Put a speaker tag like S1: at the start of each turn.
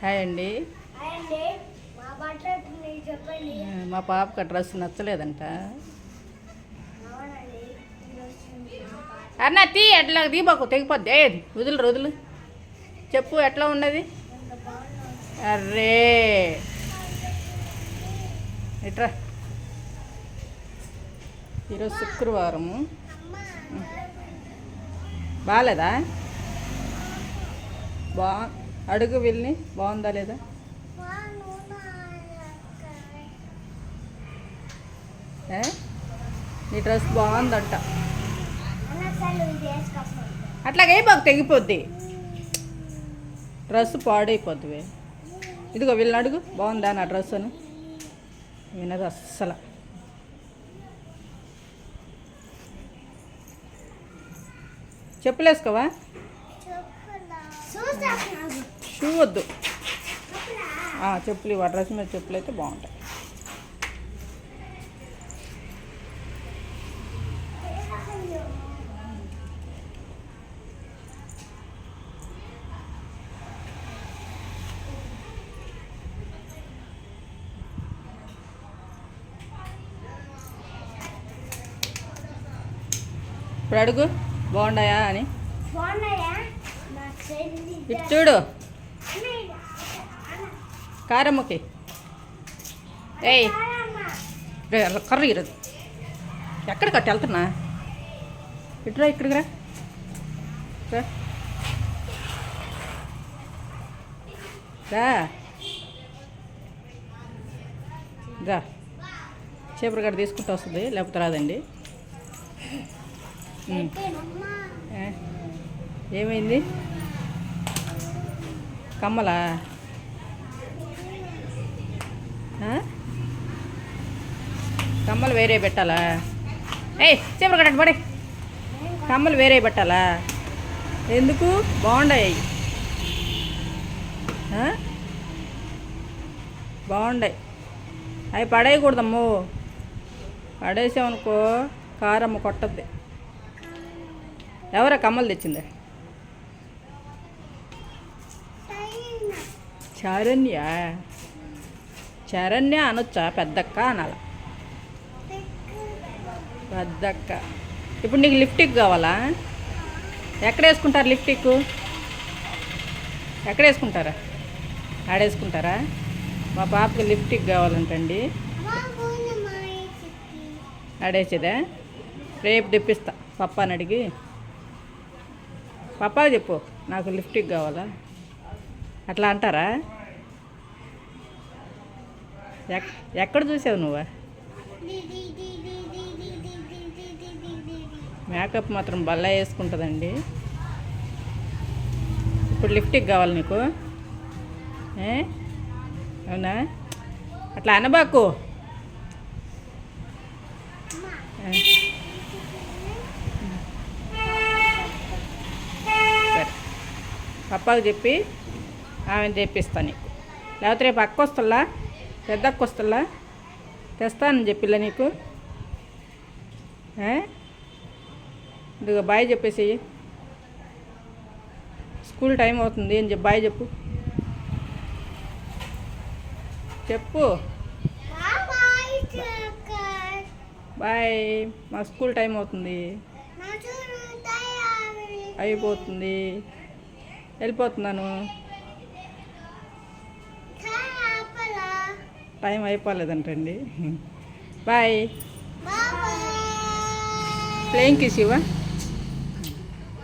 S1: Hi అండి. మా పాపకి డ్రెస్ నచ్చలేదంట. అన్న తీ ఎట్లా దీపాకు తెగిపోద్ది. వదులు చెప్పు ఎట్లా ఉన్నది. అర్రే ఇట్రా. ఈరోజు శుక్రవారము. బాగాలేదా? అడుగు వెళ్ళి బాగుందా లేదా? నీ డ్రెస్ బాగుందంట. అట్లాగే బాగా తెగిపోద్ది, డ్రెస్ పాడైపోద్ది. ఇదిగో వీళ్ళని అడుగు బాగుందా నా డ్రెస్ అని. వినదు అస్సలు. చెప్పులేసుకోవా? షూ వద్దు, చెప్పులు. ఆ డ్రెస్ మీద చెప్పులు అయితే బాగుంటాయి. ఇప్పుడు అడుగు బాగుండాయా అని. ఇటు చూడు కారమ్మకి. ఏయ్ కర్రీ ఇరదు. ఎక్కడ కట్టి వెళ్తున్నా? ఇటురా, ఇక్కడికి రా. రా చీపురు గడ్డ తీసుకుంటూ వస్తుంది, లేకపోతే రాదండి. ఏమైంది? కమ్మలా? కమ్మలు వేరే పెట్టాలా? చీపురు గడ్డ పడి. కమ్మలు వేరే పెట్టాలా? ఎందుకు? బాగుండాయి, బాగుండాయి. అవి పడేయకూడదమ్మో. పడేసామనుకో కారమ్మ కొట్టద్ది. ఎవరా కమ్మలు తెచ్చింది? చరణ్య. చరణ్య అనొచ్చా? పెద్దక్క అనాల. పెద్దక్క. ఇప్పుడు నీకు లిప్టిక్ కావాలా? ఎక్కడ వేసుకుంటారు లిప్టిక్? ఎక్కడ వేసుకుంటారా? ఆడేసుకుంటారా? మా పాపకి లిప్టిక్ కావాలంటండి. ఆడేసేదా? రేపు తెప్పిస్తా పప్పాని అడిగి. పప్పా చెప్పు నాకు లిప్టిక్ కావాలా అట్లా అంటారా? ఎక్కడ చూసావు నువ్వు? మేకప్ మాత్రం బల్ల వేసుకుంటుందండి. ఇప్పుడు లిప్టిక్ కావాలి నీకు? అవునా? అట్లా అనబాకు. సరే పప్పాకు చెప్పి ఆమెను తెప్పిస్తా నీకు. లేకపోతే రేపు అక్క వస్తుందా? పెద్ద అక్క వస్తుందా? తెస్తానని చెప్పిల్లా నీకు. ఇదిగో బాయ్ చెప్పేసి. స్కూల్ టైం అవుతుంది అని చెప్పి బాయ్ చెప్పు. చెప్పు బాయ్, మా స్కూల్ టైం అవుతుంది, అయిపోతుంది, వెళ్ళిపోతున్నాను. టైం అయిపోలేదంటండి. బాయ్. ప్లేయింగ్ కిస్ ఇవ్వ.